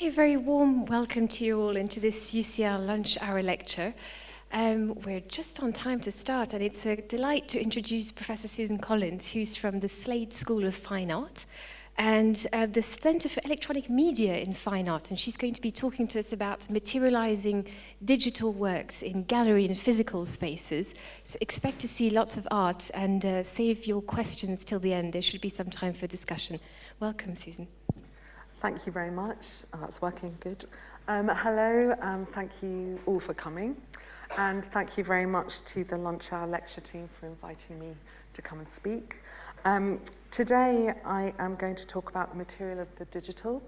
Okay, very warm welcome to you all into this UCL lunch hour lecture. We're just on time to start, and it's a delight to introduce Professor Susan Collins, who's from the Slade School of Fine Art and the Centre for Electronic Media in Fine Art, and she's going to be talking to us about materializing digital works in gallery and physical spaces. So expect to see lots of art, and save your questions till the end. There should be some time for discussion. Welcome, Susan. Thank you very much. Oh, that's working good. Hello, thank you all for coming. And thank you very much to the lunch hour lecture team for inviting me to come and speak. Today I am going to talk about the material of the digital,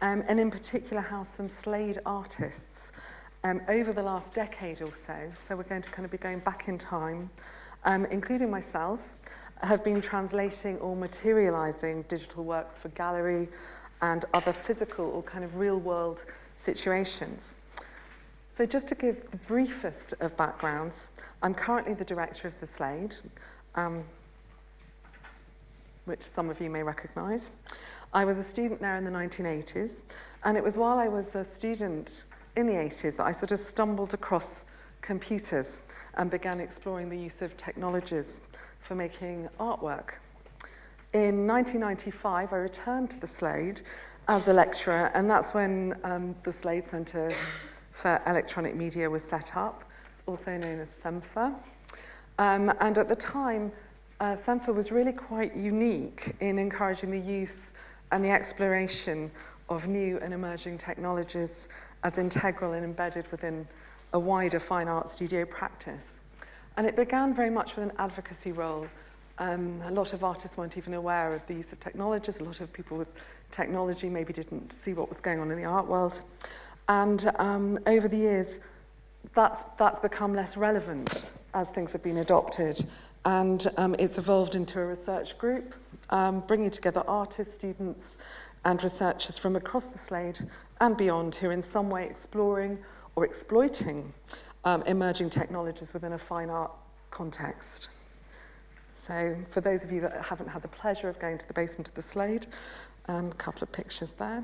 and in particular how some Slade artists over the last decade or so we're going to kind of be going back in time, including myself, have been translating or materializing digital works for gallery and other physical or kind of real-world situations. So just to give the briefest of backgrounds, I'm currently the director of the Slade, which some of you may recognise. I was a student there in the 1980s, and it was while I was a student in the 80s that I sort of stumbled across computers and began exploring the use of technologies for making artwork. In 1995, I returned to the Slade as a lecturer, and that's when the Slade Centre for Electronic Media was set up. It's also known as SCEMFA. And at the time, SCEMFA was really quite unique in encouraging the use and the exploration of new and emerging technologies as integral and embedded within a wider fine art studio practice. And it began very much with an advocacy role. A lot of artists weren't even aware of the use of technologies. A lot of people with technology maybe didn't see what was going on in the art world. And over the years, that's become less relevant as things have been adopted. And it's evolved into a research group, bringing together artists, students, and researchers from across the Slade and beyond who are in some way exploring or exploiting emerging technologies within a fine art context. So for those of you that haven't had the pleasure of going to the basement of the Slade, a couple of pictures there.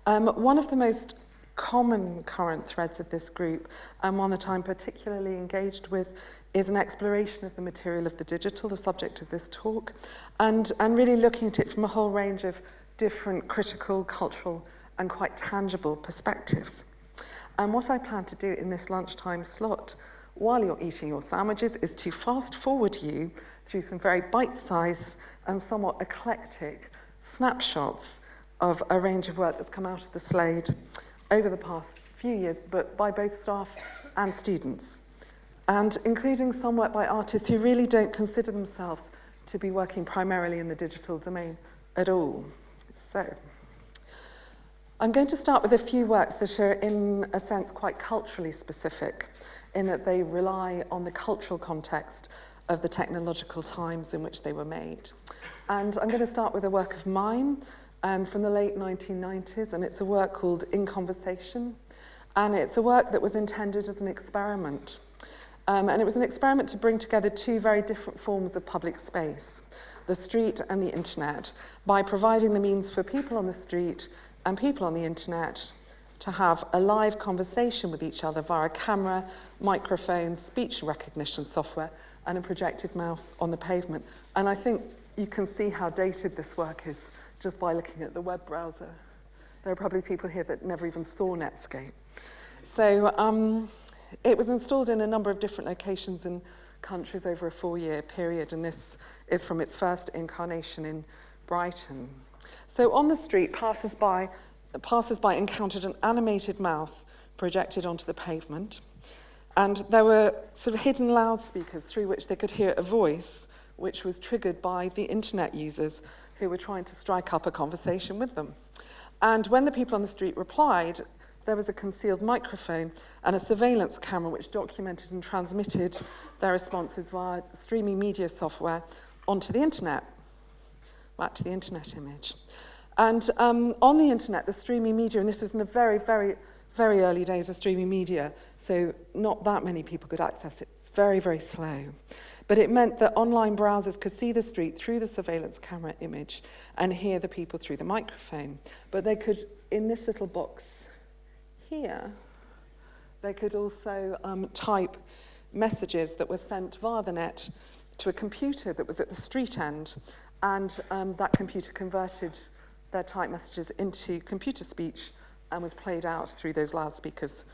One of the most common current threads of this group, and one that I'm particularly engaged with, is an exploration of the material of the digital, the subject of this talk, and really looking at it from a whole range of different critical, cultural, and quite tangible perspectives. And what I plan to do in this lunchtime slot while you're eating your sandwiches is to fast forward you through some very bite-sized and somewhat eclectic snapshots of a range of work that's come out of the Slade over the past few years, but by both staff and students, and including some work by artists who really don't consider themselves to be working primarily in the digital domain at all. So I'm going to start with a few works that are, in a sense, quite culturally specific, in that they rely on the cultural context of the technological times in which they were made. And I'm going to start with a work of mine from the late 1990s, and it's a work called In Conversation. And it's a work that was intended as an experiment. And it was an experiment to bring together two very different forms of public space, the street and the internet, by providing the means for people on the street and people on the internet to have a live conversation with each other via a camera, microphone, speech recognition software, and a projected mouth on the pavement. And I think you can see how dated this work is just by looking at the web browser. There are probably people here that never even saw Netscape. So it was installed in a number of different locations in countries over a 4-year period, and this is from its first incarnation in Brighton. So on the street, passers-by encountered an animated mouth projected onto the pavement, and there were sort of hidden loudspeakers through which they could hear a voice which was triggered by the internet users who were trying to strike up a conversation with them. And when the people on the street replied, there was a concealed microphone and a surveillance camera which documented and transmitted their responses via streaming media software onto the internet. Back to the internet image. And on the internet, the streaming media, and this was in the very, very, very early days of streaming media, so not that many people could access it. It's very, very slow. But it meant that online browsers could see the street through the surveillance camera image and hear the people through the microphone. But they could, in this little box here, they could also type messages that were sent via the net to a computer that was at the street end, and that computer converted their typed messages into computer speech and was played out through those loudspeakers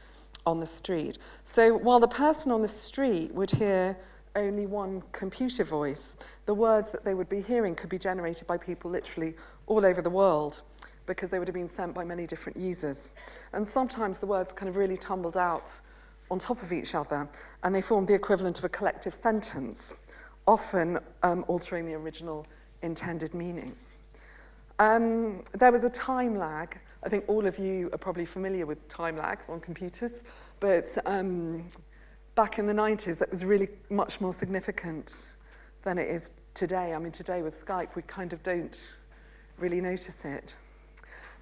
on the street. So while the person on the street would hear only one computer voice, the words that they would be hearing could be generated by people literally all over the world, because they would have been sent by many different users. And sometimes the words kind of really tumbled out on top of each other, and they formed the equivalent of a collective sentence, often altering the original intended meaning. There was a time lag. I think all of you are probably familiar with time lags on computers, but back in the 90s, that was really much more significant than it is today. I mean, today with Skype, we kind of don't really notice it.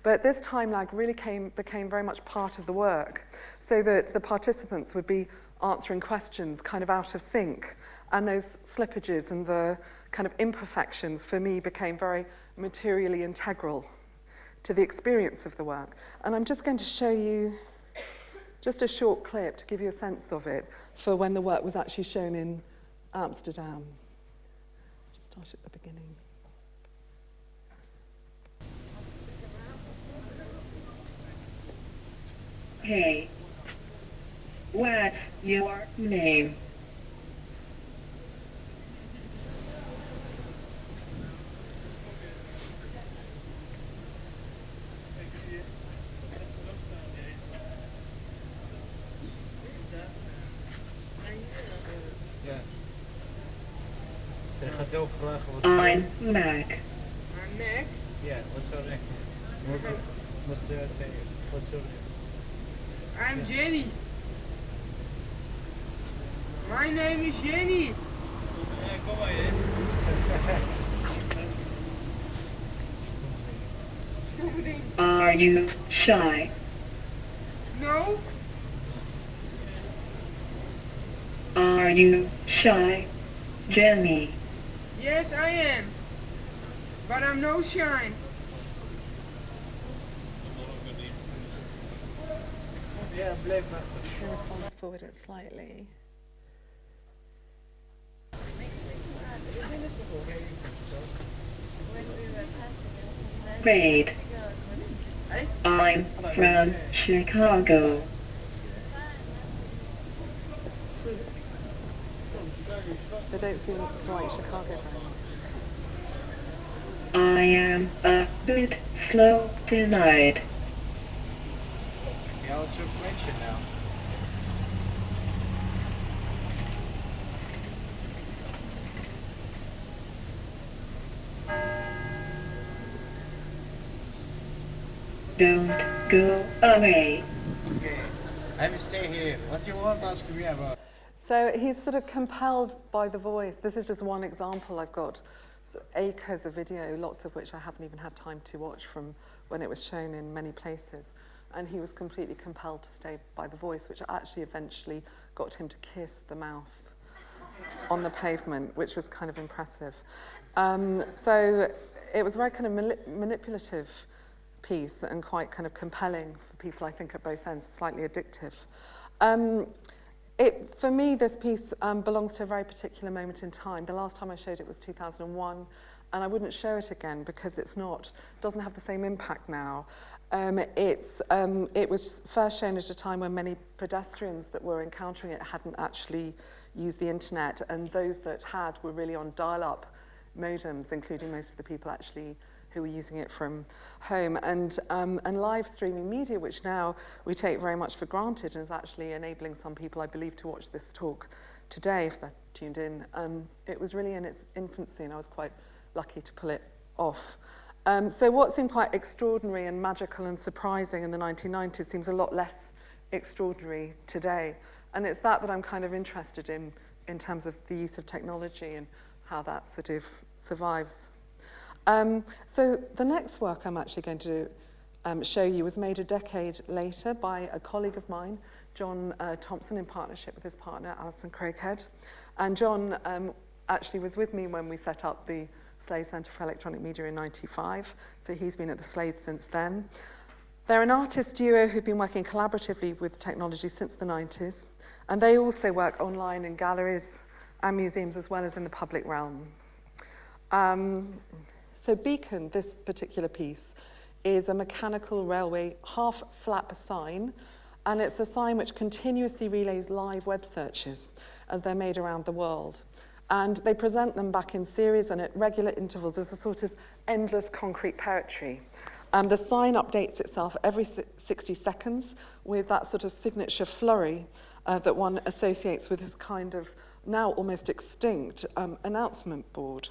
But this time lag really became very much part of the work, so that the participants would be answering questions kind of out of sync, and those slippages and the kind of imperfections for me became very materially integral to the experience of the work. And I'm just going to show you just a short clip to give you a sense of it for when the work was actually shown in Amsterdam. Just start at the beginning. Hey, what's your name? I'm Mac. I'm Nick. Yeah, what's your name? What's your say? What's your name? I'm Jenny. My name is Jenny. Yeah, kom maar in. Are you shy? No. Are you shy, Jenny? Yes, I am. But I'm no shine. Ja, blijf maar. I'm going to fast forward it slightly. Great. I'm from Chicago. They don't seem to like Chicago very much. I am a bit slow tonight. Ja, what's your question now? Don't go away. Okay, I will stay here. What do you want to ask me about? So he's sort of compelled by the voice. This is just one example. I've got sort of acres of video, lots of which I haven't even had time to watch from when it was shown in many places. And he was completely compelled to stay by the voice, which actually eventually got him to kiss the mouth on the pavement, which was kind of impressive. So it was a very kind of manipulative piece and quite kind of compelling for people, I think, at both ends, slightly addictive. For me, this piece belongs to a very particular moment in time. The last time I showed it was 2001, and I wouldn't show it again because doesn't have the same impact now. It was first shown at a time when many pedestrians that were encountering it hadn't actually used the internet, and those that had were really on dial-up modems, including most of the people actually who were using it from home. And live streaming media, which now we take very much for granted and is actually enabling some people, I believe, to watch this talk today, if they're tuned in. It was really in its infancy, and I was quite lucky to pull it off. So what seemed quite extraordinary and magical and surprising in the 1990s seems a lot less extraordinary today. And it's that I'm kind of interested in terms of the use of technology and how that sort of survives. So the next work I'm actually going to show you was made a decade later by a colleague of mine, John Thompson, in partnership with his partner, Alison Craighead. And John actually was with me when we set up the Slade Centre for Electronic Media in '95, so he's been at the Slade since then. They're an artist duo who've been working collaboratively with technology since the 90s, and they also work online in galleries and museums as well as in the public realm. So Beacon, this particular piece, is a mechanical railway half-flap sign, and it's a sign which continuously relays live web searches as they're made around the world. And they present them back in series and at regular intervals as a sort of endless concrete poetry. The sign updates itself every 60 seconds with that sort of signature flurry that one associates with this kind of now almost extinct announcement board.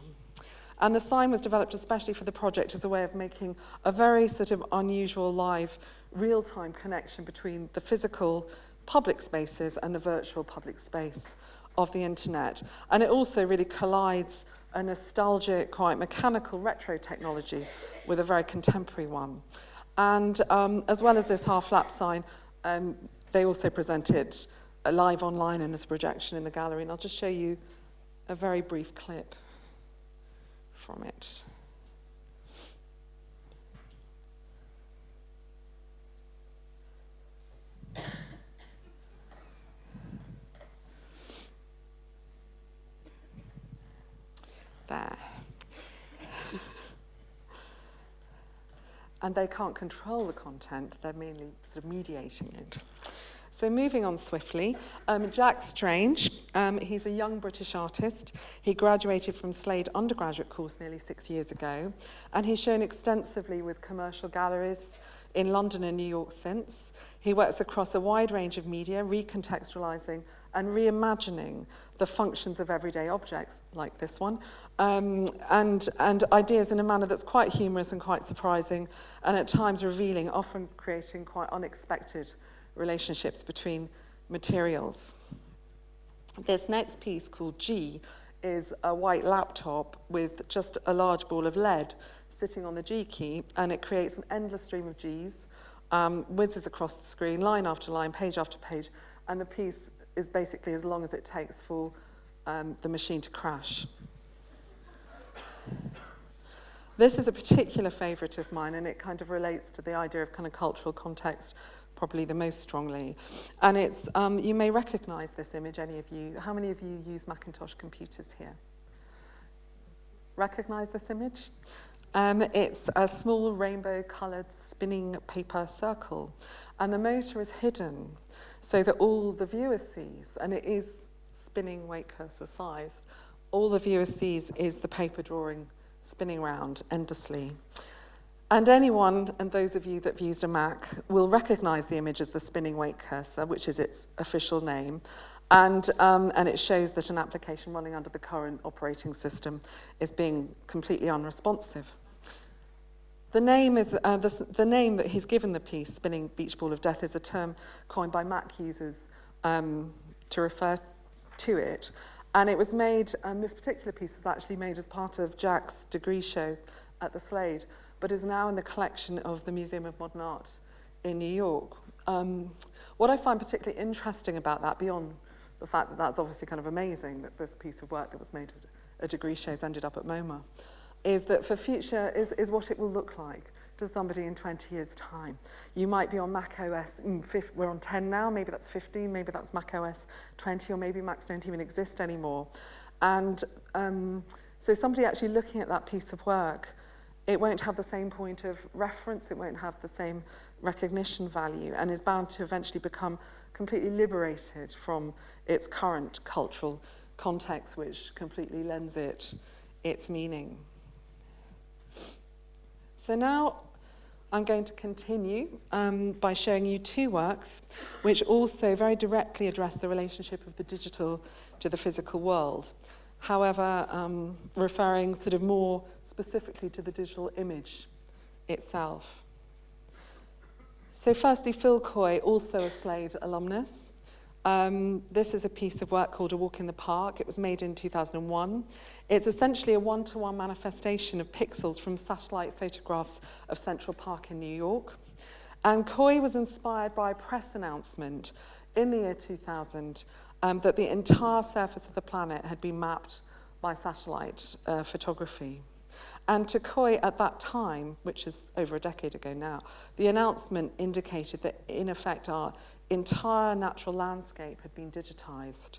And the sign was developed especially for the project as a way of making a very sort of unusual live real-time connection between the physical public spaces and the virtual public space of the internet. And it also really collides a nostalgic, quite mechanical retro technology with a very contemporary one. And as well as this half-flap sign, they also presented live online and as a projection in the gallery. And I'll just show you a very brief clip from it. There. And they can't control the content, they're mainly sort of mediating it. So moving on swiftly, Jack Strange, he's a young British artist. He graduated from Slade undergraduate course nearly 6 years ago, and he's shown extensively with commercial galleries in London and New York since. He works across a wide range of media, recontextualizing and reimagining the functions of everyday objects, like this one, and ideas in a manner that's quite humorous and quite surprising, and at times revealing, often creating quite unexpected relationships between materials. This next piece, called G, is a white laptop with just a large ball of lead sitting on the G key, and it creates an endless stream of Gs, whizzes across the screen, line after line, page after page, and the piece is basically as long as it takes for the machine to crash. This is a particular favourite of mine, and it kind of relates to the idea of kind of cultural context probably the most strongly. And it's, you may recognise this image, any of you. How many of you use Macintosh computers here? Recognise this image? It's a small rainbow-coloured spinning paper circle, and the motor is hidden so that all the viewer sees, and it is spinning weight cursor sized, all the viewer sees is the paper drawing spinning round endlessly. And anyone, and those of you that have used a Mac, will recognise the image as the spinning weight cursor, which is its official name, and it shows that an application running under the current operating system is being completely unresponsive. The name is the name that he's given the piece, Spinning Beach Ball of Death, is a term coined by Mac users to refer to it. And it was made, this particular piece was actually made as part of Jack's degree show at the Slade, but is now in the collection of the Museum of Modern Art in New York. What I find particularly interesting about that, beyond the fact that that's obviously kind of amazing that this piece of work that was made at a degree show has ended up at MoMA, is that for future is what it will look like to somebody in 20 years' time. You might be on Mac OS, we're on 10 now, maybe that's 15, maybe that's Mac OS 20, or maybe Macs don't even exist anymore. And so somebody actually looking at that piece of work, it won't have the same point of reference, it won't have the same recognition value, and is bound to eventually become completely liberated from its current cultural context, which completely lends it its meaning. So now I'm going to continue by showing you two works which also very directly address the relationship of the digital to the physical world. However, referring sort of more specifically to the digital image itself. So firstly, Phil Coy, also a Slade alumnus. This is a piece of work called A Walk in the Park. It was made in 2001. It's essentially a one-to-one manifestation of pixels from satellite photographs of Central Park in New York. And Coy was inspired by a press announcement in the year 2000 that the entire surface of the planet had been mapped by satellite photography. And to Coy at that time, which is over a decade ago now, the announcement indicated that in effect our entire natural landscape had been digitized.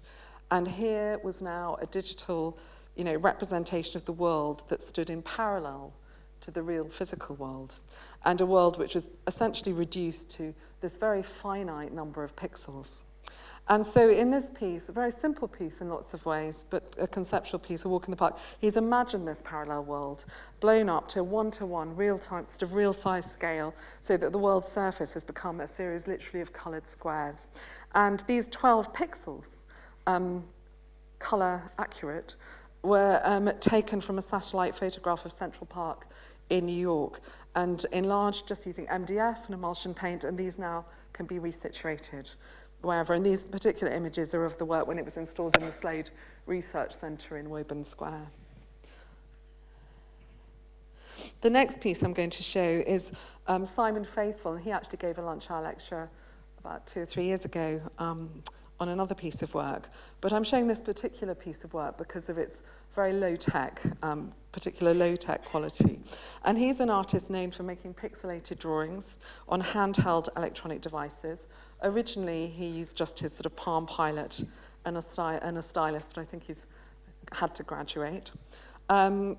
And here was now a digital, representation of the world that stood in parallel to the real physical world, and a world which was essentially reduced to this very finite number of pixels. And so in this piece, a very simple piece in lots of ways, but a conceptual piece, A Walk in the Park, he's imagined this parallel world blown up to a one-to-one, real-time, sort of real-size scale, so that the world's surface has become a series literally of coloured squares. And these 12 pixels, colour accurate, were taken from a satellite photograph of Central Park in New York and enlarged just using MDF and emulsion paint, and these now can be resituated wherever. And these particular images are of the work when it was installed in the Slade Research Centre in Woburn Square. The next piece I'm going to show is Simon Faithfull. He actually gave a lunch hour lecture about 2 or 3 years ago on another piece of work. But I'm showing this particular piece of work because of its very low-tech, particular low-tech quality. And he's an artist known for making pixelated drawings on handheld electronic devices. Originally, he used just his sort of Palm Pilot and a stylus, but I think he's had to graduate.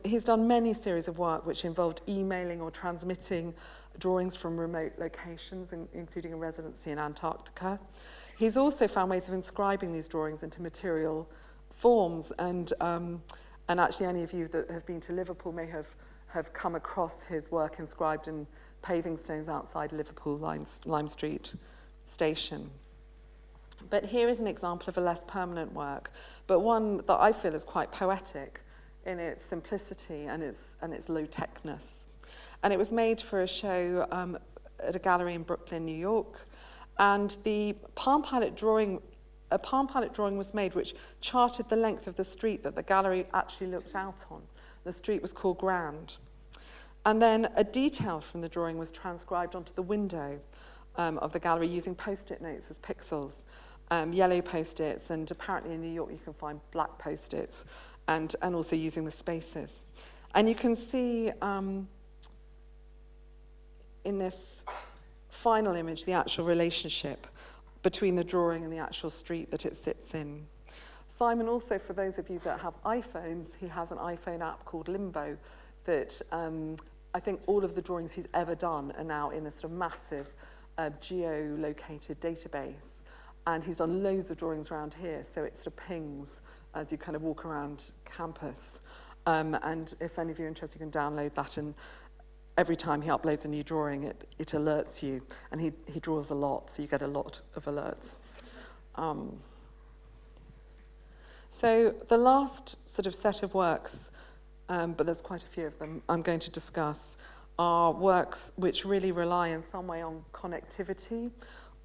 He's done many series of work which involved emailing or transmitting drawings from remote locations, including a residency in Antarctica. He's also found ways of inscribing these drawings into material forms, and actually any of you that have been to Liverpool may have come across his work inscribed in paving stones outside Liverpool Lime Street station. But here is an example of a less permanent work, but one that I feel is quite poetic in its simplicity and its low-techness. And it was made for a show at a gallery in Brooklyn, New York. And a Palm Pilot drawing was made which charted the length of the street that the gallery actually looked out on. The street was called Grand. And then a detail from the drawing was transcribed onto the window of the gallery using post-it notes as pixels, yellow post-its, and apparently in New York you can find black post-its, and also using the spaces. And you can see in this final image the actual relationship between the drawing and the actual street that it sits in. Simon also, for those of you that have iPhones, he has an iPhone app called Limbo that I think all of the drawings he's ever done are now in a sort of massive geo-located database. And he's done loads of drawings around here, so it sort of pings as you kind of walk around campus. And if any of you are interested, you can download that, and every time he uploads a new drawing, it alerts you. And he draws a lot, so you get a lot of alerts. So the last sort of set of works, but there's quite a few of them I'm going to discuss, are works which really rely in some way on connectivity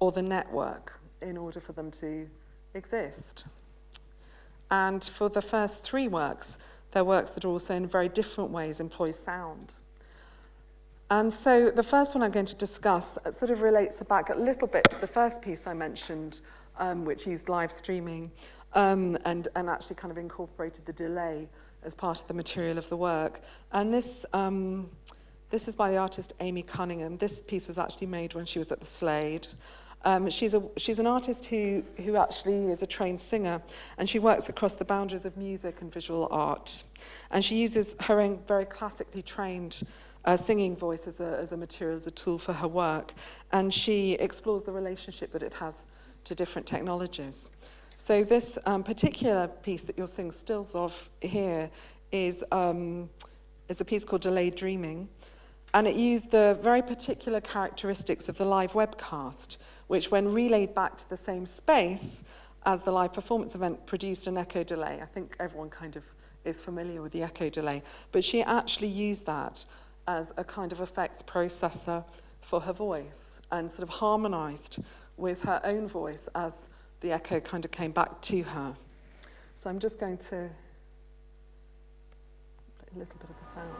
or the network in order for them to exist. And for the first 3 works, they're works that also in very different ways employ sound. And so the first one I'm going to discuss sort of relates back a little bit to the first piece I mentioned, which used live streaming and actually kind of incorporated the delay as part of the material of the work. And this is by the artist Amy Cunningham. This piece was actually made when she was at the Slade. She's an artist who actually is a trained singer, and she works across the boundaries of music and visual art. And she uses her own very classically trained singing voice as a material, as a tool for her work. And she explores the relationship that it has to different technologies. So this particular piece that you're seeing stills of here is a piece called Delayed Dreaming. And it used the very particular characteristics of the live webcast, which when relayed back to the same space as the live performance event produced an echo delay. I think everyone kind of is familiar with the echo delay, but she actually used that as a kind of effects processor for her voice and sort of harmonized with her own voice as the echo kind of came back to her. So I'm just going to play a little bit of the sound.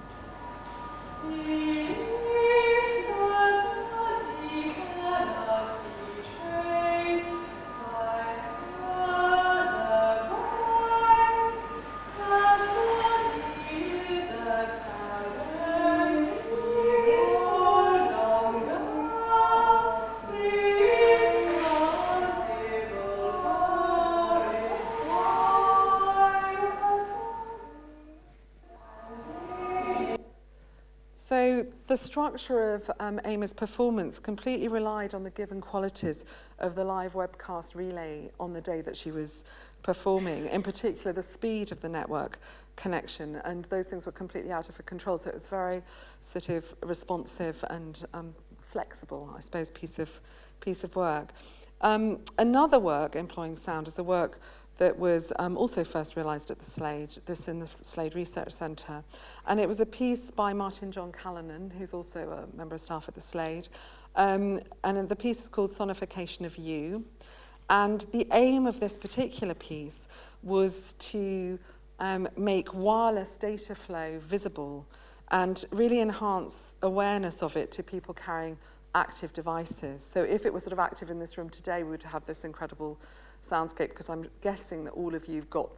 So the structure of Amy's performance completely relied on the given qualities of the live webcast relay on the day that she was performing, in particular the speed of the network connection, and those things were completely out of her control, so it was very sort of responsive and flexible, I suppose, piece of work. Another work employing sound is a work that was also first realised at the Slade, this in the Slade Research Centre. And it was a piece by Martin John Cullinan, who's also a member of staff at the Slade. And the piece is called Sonification of You. And the aim of this particular piece was to make wireless data flow visible and really enhance awareness of it to people carrying active devices. So if it was sort of active in this room today, we would have this incredible soundscape, because I'm guessing that all of you've got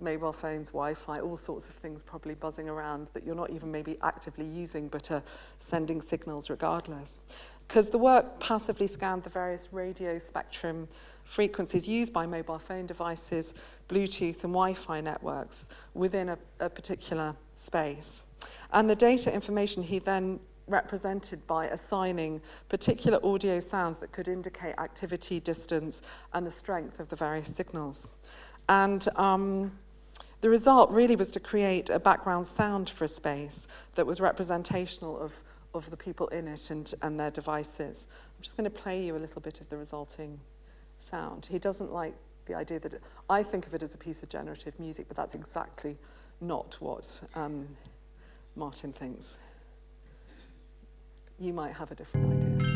mobile phones, Wi-Fi, all sorts of things probably buzzing around that you're not even maybe actively using, but are sending signals regardless. Because the work passively scanned the various radio spectrum frequencies used by mobile phone devices, Bluetooth and Wi-Fi networks within a particular space. And the data information he then represented by assigning particular audio sounds that could indicate activity, distance, and the strength of the various signals. And the result really was to create a background sound for a space that was representational of the people in it and their devices. I'm just going to play you a little bit of the resulting sound. He doesn't like the idea that I think of it as a piece of generative music, but that's exactly not what Martin thinks. You might have a different idea.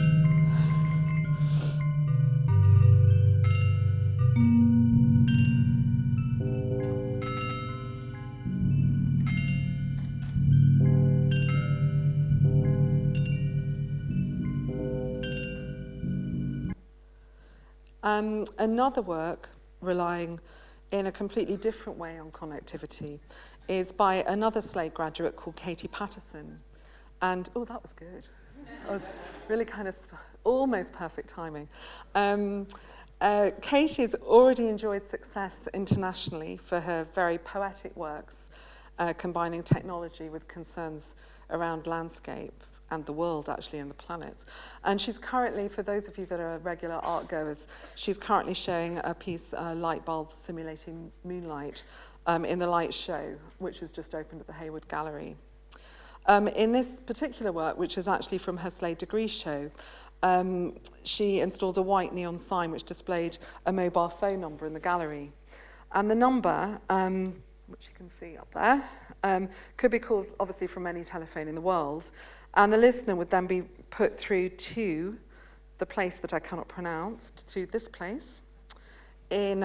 Another work relying in a completely different way on connectivity is by another Slade graduate called Katie Patterson. And, oh, that was good. That was really kind of almost perfect timing. Katie's already enjoyed success internationally for her very poetic works, combining technology with concerns around landscape and the world, actually, and the planet. And she's currently, for those of you that are regular art goers, she's currently showing a piece, Light Bulb Simulating Moonlight, in the Light Show, which has just opened at the Hayward Gallery. In this particular work, which is actually from her Slade degree show, she installed a white neon sign which displayed a mobile phone number in the gallery. And the number, which you can see up there, could be called, obviously, from any telephone in the world. And the listener would then be put through to the place that I cannot pronounce, to this place in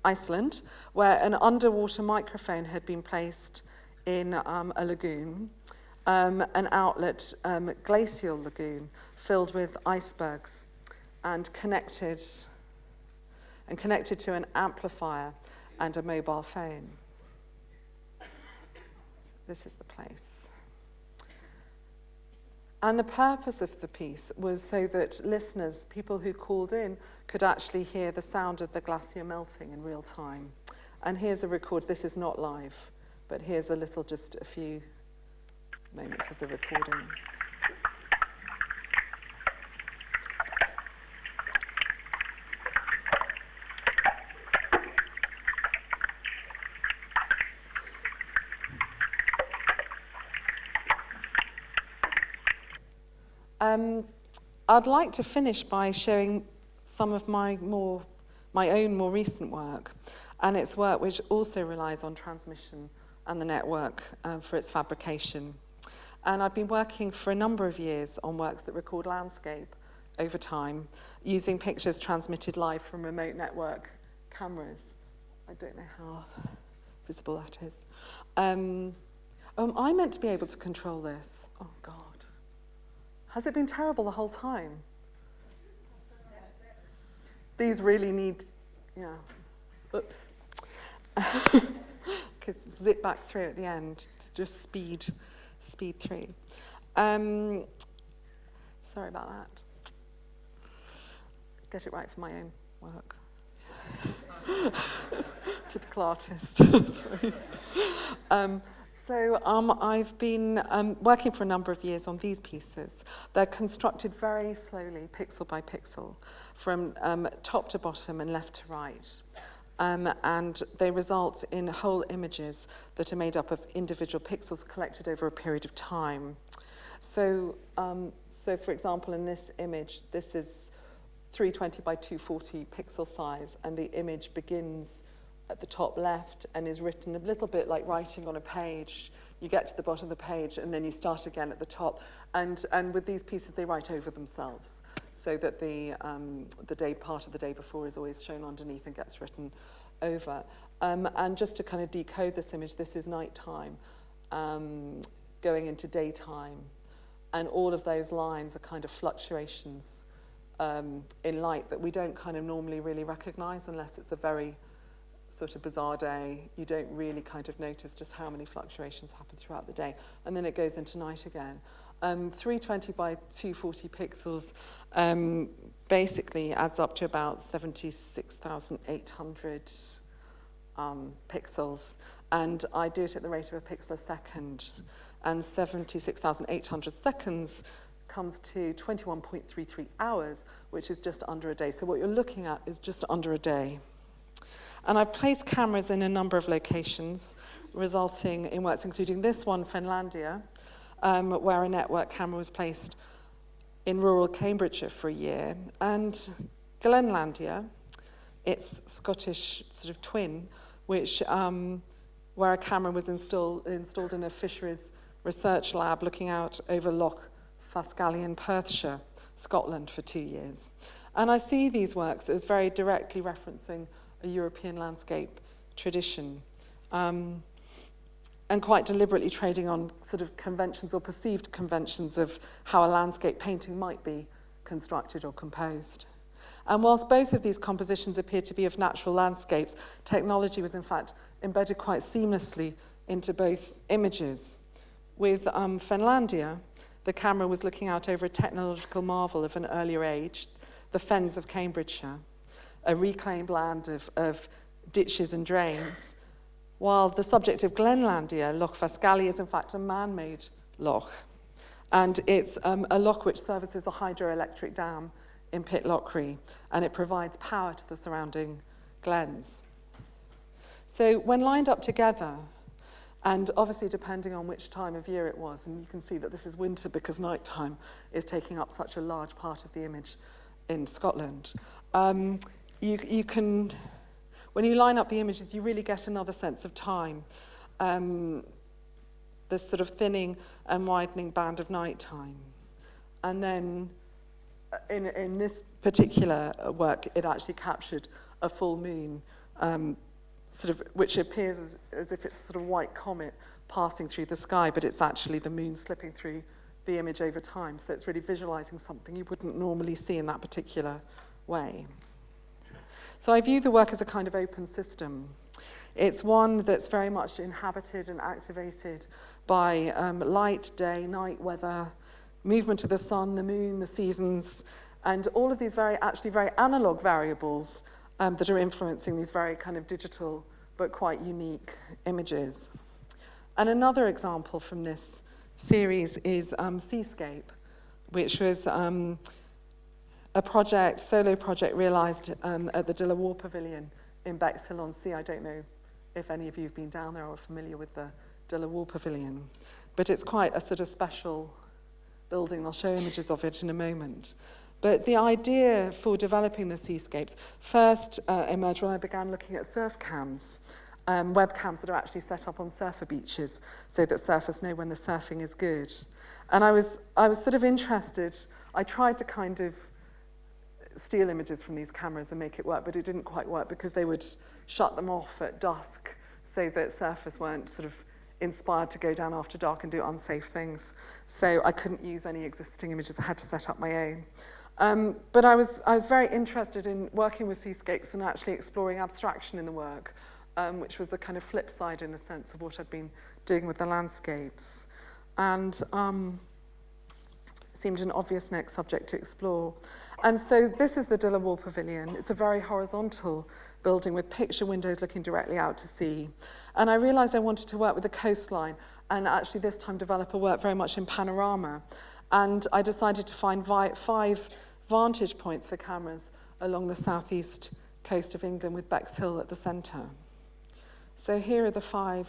Iceland, where an underwater microphone had been placed in a lagoon, an outlet, glacial lagoon, filled with icebergs, and connected to an amplifier and a mobile phone. This is the place. And the purpose of the piece was so that listeners, people who called in, could actually hear the sound of the glacier melting in real time. And here's a record. This is not live, but here's just a few moments of the recording. I'd like to finish by showing some of my own more recent work, and it's work which also relies on transmission and the network for its fabrication. And I've been working for a number of years on works that record landscape over time, using pictures transmitted live from remote network cameras. I don't know how visible that is. I meant to be able to control this. Oh, God. Has it been terrible the whole time? These really need, oops. Could zip back through at the end, just speed through. Sorry about that. Get it right for my own work. Typical artist, sorry. So I've been working for a number of years on these pieces. They're constructed very slowly, pixel by pixel, from top to bottom and left to right. And they result in whole images that are made up of individual pixels collected over a period of time. So for example, in this image, this is 320 by 240 pixel size, and the image begins at the top left and is written a little bit like writing on a page. You get to the bottom of the page and then you start again at the top. And with these pieces, they write over themselves so that the part of the day before is always shown underneath and gets written over. And just to kind of decode this image, this is nighttime going into daytime. And all of those lines are kind of fluctuations in light that we don't kind of normally really recognize unless it's a very sort of bizarre day. You don't really kind of notice just how many fluctuations happen throughout the day. And then it goes into night again. 320 by 240 pixels basically adds up to about 76,800 pixels. And I do it at the rate of a pixel a second. And 76,800 seconds comes to 21.33 hours, which is just under a day. So what you're looking at is just under a day. And I've placed cameras in a number of locations, resulting in works including this one, Finlandia, where a network camera was placed in rural Cambridgeshire for a year, and Glenlandia, its Scottish sort of twin, which where a camera was installed in a fisheries research lab looking out over Loch Fascally in Perthshire, Scotland, for 2 years. And I see these works as very directly referencing a European landscape tradition, and quite deliberately trading on sort of conventions or perceived conventions of how a landscape painting might be constructed or composed. And whilst both of these compositions appear to be of natural landscapes, technology was in fact embedded quite seamlessly into both images. With Finlandia, the camera was looking out over a technological marvel of an earlier age, the fens of Cambridgeshire, a reclaimed land of ditches and drains, while the subject of Glenlandia, Loch Fascally, is in fact a man-made loch. And it's a loch which services a hydroelectric dam in Pitlochry, and it provides power to the surrounding glens. So when lined up together, and obviously depending on which time of year it was, and you can see that this is winter because nighttime is taking up such a large part of the image in Scotland, you can, when you line up the images, you really get another sense of time. This sort of thinning and widening band of nighttime. And then in this particular work, it actually captured a full moon, which appears as if it's sort of white comet passing through the sky, but it's actually the moon slipping through the image over time. So it's really visualizing something you wouldn't normally see in that particular way. So I view the work as a kind of open system. It's one that's very much inhabited and activated by light, day, night, weather, movement of the sun, the moon, the seasons, and all of these very analog variables that are influencing these very kind of digital but quite unique images. And another example from this series is Seascape, which was solo project realised at the De La Warr Pavilion in Bexhill-on-Sea. I don't know if any of you have been down there or are familiar with the De La Warr Pavilion, but it's quite a sort of special building. I'll show images of it in a moment. But the idea for developing the seascapes first emerged when I began looking at surf cams, webcams that are actually set up on surfer beaches so that surfers know when the surfing is good. And I was sort of interested. I tried to kind of steal images from these cameras and make it work, but it didn't quite work because they would shut them off at dusk so that surfers weren't sort of inspired to go down after dark and do unsafe things. So I couldn't use any existing images. I had to set up my own. But I was very interested in working with seascapes and actually exploring abstraction in the work, which was the kind of flip side, in a sense, of what I'd been doing with the landscapes. And seemed an obvious next subject to explore. And so this is the Dillawall Pavilion. It's a very horizontal building with picture windows looking directly out to sea. And I realised I wanted to work with the coastline and actually this time develop a work very much in panorama. And I decided to find 5 vantage points for cameras along the southeast coast of England with Bexhill at the centre. So here are the 5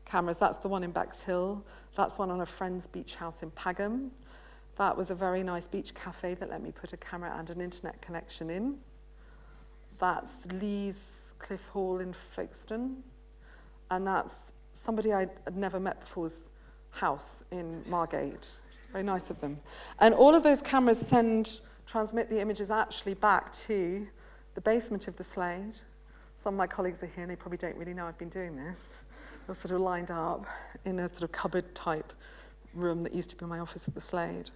cameras. That's the one in Bexhill. That's one on a friend's beach house in Pagham. That was a very nice beach cafe that let me put a camera and an internet connection in. That's Lee's Cliff Hall in Folkestone. And that's somebody I'd never met before's house in Margate. It's very nice of them. And all of those cameras transmit the images actually back to the basement of the Slade. Some of my colleagues are here and they probably don't really know I've been doing this. They're sort of lined up in a sort of cupboard type room that used to be my office at the Slade.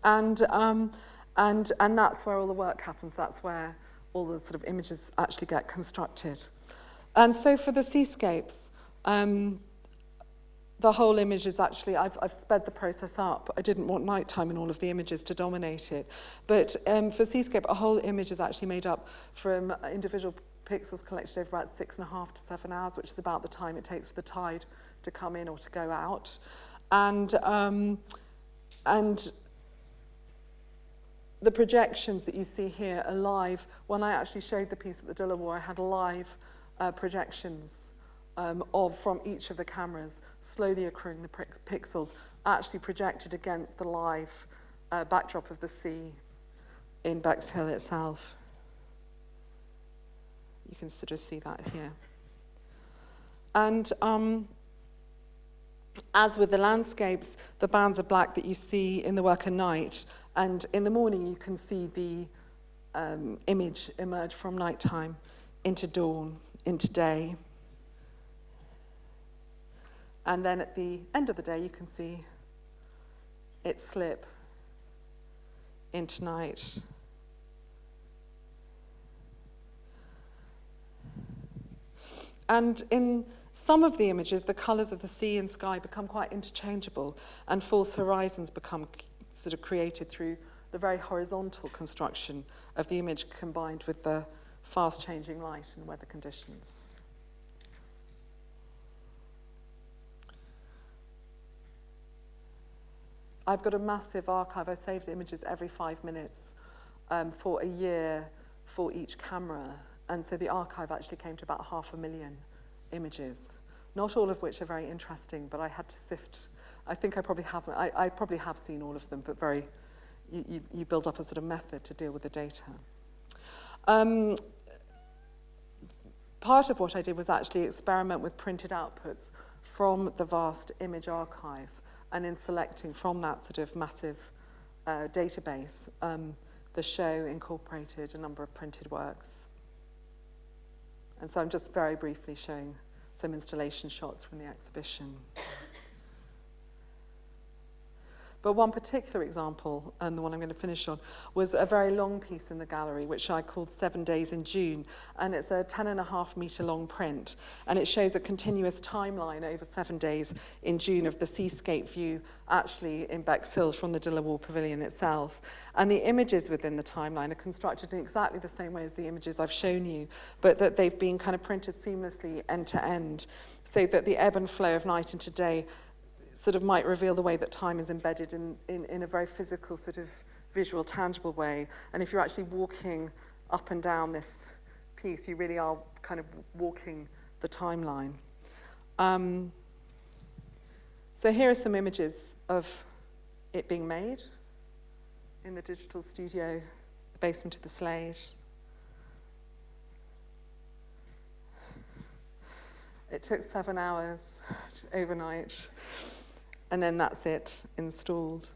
And that's where all the work happens. That's where all the sort of images actually get constructed. And so for the seascapes, the whole image is actually, I've sped the process up. I didn't want nighttime in all of the images to dominate it. But for seascape, a whole image is actually made up from individual pixels collected over about 6.5 to 7 hours, which is about the time it takes for the tide to come in or to go out. And the projections that you see here are live. When I actually showed the piece at the Dillawall, I had live projections from each of the cameras, slowly accruing the pixels, actually projected against the live backdrop of the sea in Bexhill itself. You can sort of see that here. And as with the landscapes, the bands of black that you see in the work at night, and in the morning you can see the image emerge from nighttime into dawn, into day. And then at the end of the day, you can see it slip into night. And in some of the images, the colours of the sea and sky become quite interchangeable, and false horizons become sort of created through the very horizontal construction of the image combined with the fast-changing light and weather conditions. I've got a massive archive. I saved images every 5 minutes for a year for each camera. And so the archive actually came to about 500,000 images, not all of which are very interesting, but I had to sift. I think I probably have seen all of them, but you build up a sort of method to deal with the data. Part of what I did was actually experiment with printed outputs from the vast image archive, and in selecting from that sort of massive database, the show incorporated a number of printed works. And so I'm just very briefly showing some installation shots from the exhibition. But one particular example, and the one I'm going to finish on, was a very long piece in the gallery, which I called 7 Days in June. And it's a 10.5 metre long print. And it shows a continuous timeline over 7 days in June of the seascape view, actually in Bexhill from the Dillawall Pavilion itself. And the images within the timeline are constructed in exactly the same way as the images I've shown you, but that they've been kind of printed seamlessly end to end, so that the ebb and flow of night into day sort of might reveal the way that time is embedded in a very physical, sort of visual, tangible way. And if you're actually walking up and down this piece, you really are kind of walking the timeline. So here are some images of it being made in the digital studio, the basement of the Slade. It took 7 hours overnight. And then that's it, installed.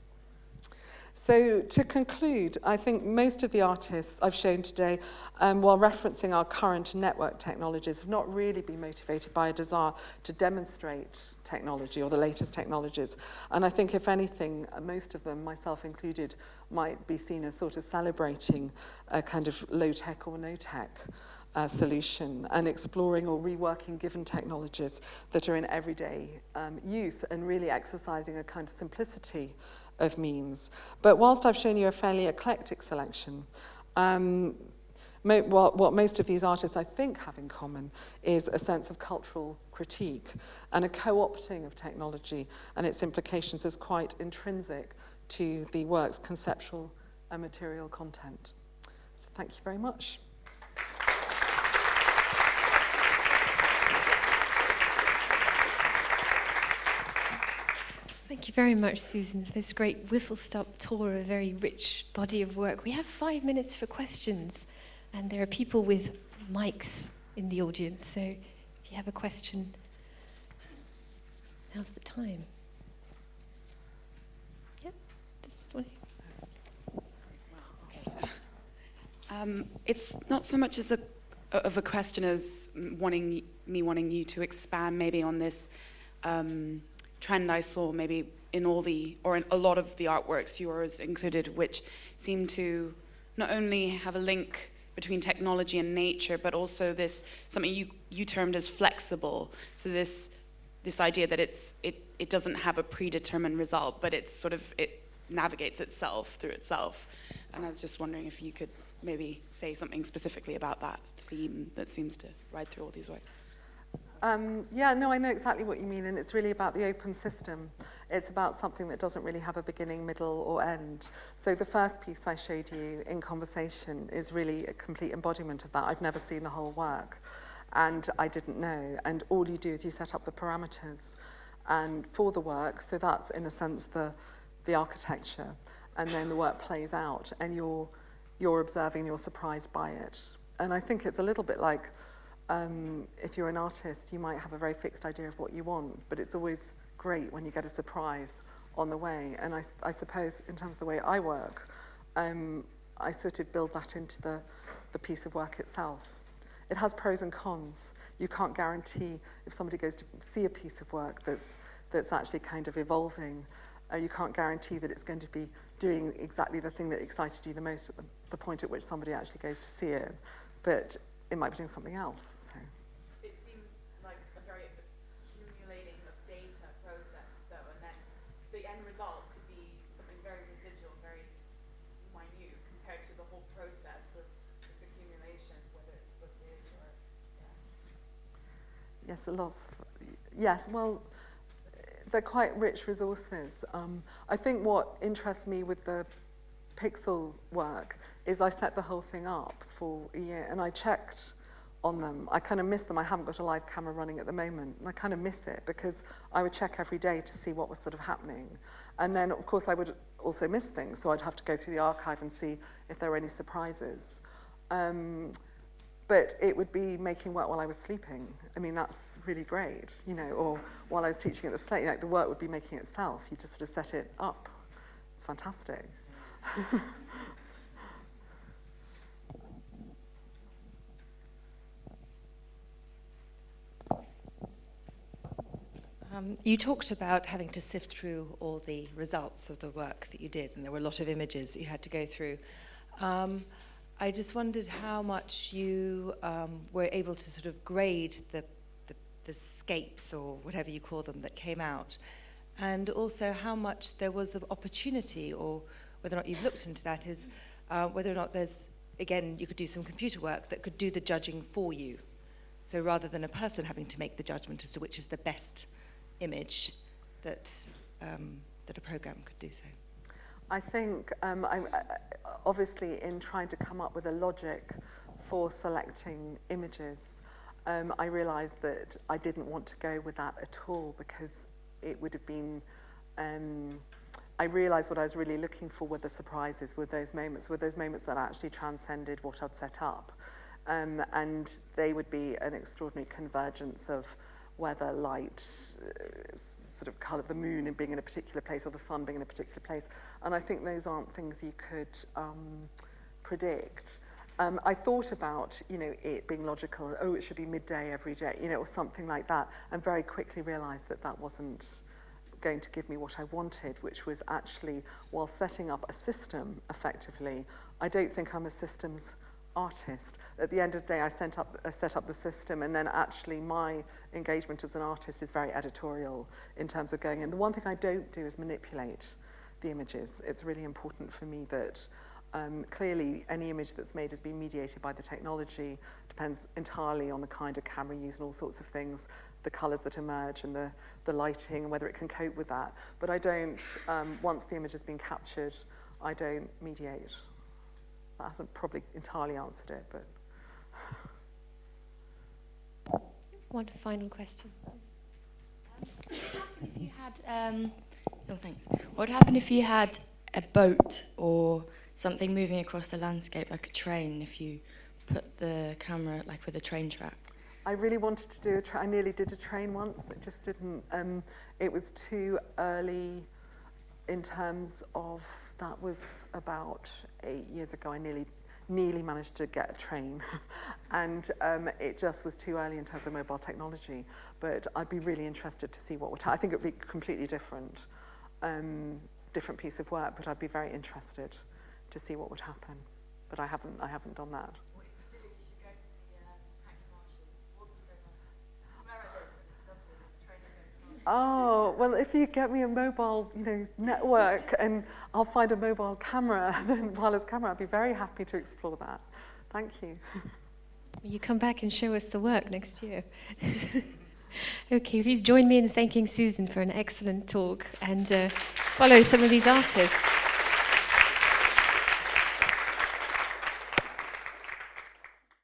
So to conclude, I think most of the artists I've shown today, while referencing our current network technologies, have not really been motivated by a desire to demonstrate technology or the latest technologies. And I think, if anything, most of them, myself included, might be seen as sort of celebrating a kind of low-tech or no-tech solution, and exploring or reworking given technologies that are in everyday use, and really exercising a kind of simplicity of means. But whilst I've shown you a fairly eclectic selection, what most of these artists, I think, have in common is a sense of cultural critique and a co-opting of technology and its implications as quite intrinsic to the work's conceptual and material content. So thank you very much. Thank you very much, Susan, for this great whistle-stop tour of a very rich body of work. We have 5 minutes for questions, and there are people with mics in the audience, so if you have a question, now's the time. Yeah, this one. It's not so much as of a question as wanting you to expand maybe on this trend I saw maybe in a lot of the artworks, yours included, which seem to not only have a link between technology and nature, but also this something you termed as flexible. So this idea that it doesn't have a predetermined result, but it navigates itself through itself. And I was just wondering if you could maybe say something specifically about that theme that seems to ride through all these works. Yeah, no, I know exactly what you mean, and it's really about the open system. It's about something that doesn't really have a beginning, middle, or end. So the first piece I showed you in conversation is really a complete embodiment of that. I've never seen the whole work, and I didn't know. And all you do is you set up the parameters and for the work, so that's, in a sense, the architecture, and then the work plays out, and you're observing, you're surprised by it. And I think it's a little bit like, if you're an artist, you might have a very fixed idea of what you want, but it's always great when you get a surprise on the way. And I suppose in terms of the way I work, I sort of build that into the piece of work itself. It has pros and cons. You can't guarantee if somebody goes to see a piece of work that's actually kind of evolving, you can't guarantee that it's going to be doing exactly the thing that excited you the most at the point at which somebody actually goes to see it. But it might be doing something else. So. It seems like a very accumulating of data process, though, and then the end result could be something very residual, very minute compared to the whole process of this accumulation, whether it's footage or, yeah. Yes, yes, well, they're quite rich resources. I think what interests me with the pixel work is I set the whole thing up for a year and I checked on them. I kind of miss them. I haven't got a live camera running at the moment, and I kind of miss it because I would check every day to see what was sort of happening. And then, of course, I would also miss things, so I'd have to go through the archive and see if there were any surprises. But it would be making work while I was sleeping. I mean, that's really great, you know, or while I was teaching at the Slade, like the work would be making itself. You just sort of set it up. It's fantastic. You talked about having to sift through all the results of the work that you did, and there were a lot of images that you had to go through. I just wondered how much you were able to sort of grade the scapes, or whatever you call them, that came out, and also how much there was of opportunity, or whether or not you've looked into that, is whether or not there's, again, you could do some computer work that could do the judging for you. So rather than a person having to make the judgment as to which is the best image, that a program could do so. I think, obviously, in trying to come up with a logic for selecting images, I realised that I didn't want to go with that at all, because it would have been, I realised what I was really looking for were the surprises, were those moments that actually transcended what I'd set up. And they would be an extraordinary convergence of weather, light, sort of colour, the moon being in a particular place, or the sun being in a particular place. And I think those aren't things you could predict. I thought about, you know, it being logical, oh, it should be midday every day, you know, or something like that, and very quickly realised that that wasn't going to give me what I wanted, which was actually, while setting up a system effectively, I don't think I'm a systems artist. At the end of the day, I set up the system, and then actually my engagement as an artist is very editorial in terms of going in. The one thing I don't do is manipulate the images. It's really important for me that clearly any image that's made has been mediated by the technology, depends entirely on the kind of camera used and all sorts of things, the colours that emerge and the lighting and whether it can cope with that. But I don't, once the image has been captured, I don't mediate. That hasn't probably entirely answered it, but... One final question. If you had, thanks. What would happen if you had a boat or something moving across the landscape, like a train, if you put the camera like with a train track? I really wanted to do I nearly did a train once. It just didn't. It was too early in terms of, that was about 8 years ago. I nearly managed to get a train and it just was too early in terms of mobile technology, but I'd be really interested to see what would happen. I think it would be completely different piece of work, but I'd be very interested to see what would happen, but I haven't done that. What if you do, you should go to the Hackney Marshes, walk so much. Where I live, it's lovely, there's trains going. Oh, well, if you get me a mobile, network and I'll find a mobile camera, then wireless camera, I'd be very happy to explore that. Thank you. You come back and show us the work next year. Okay, please join me in thanking Susan for an excellent talk and follow some of these artists.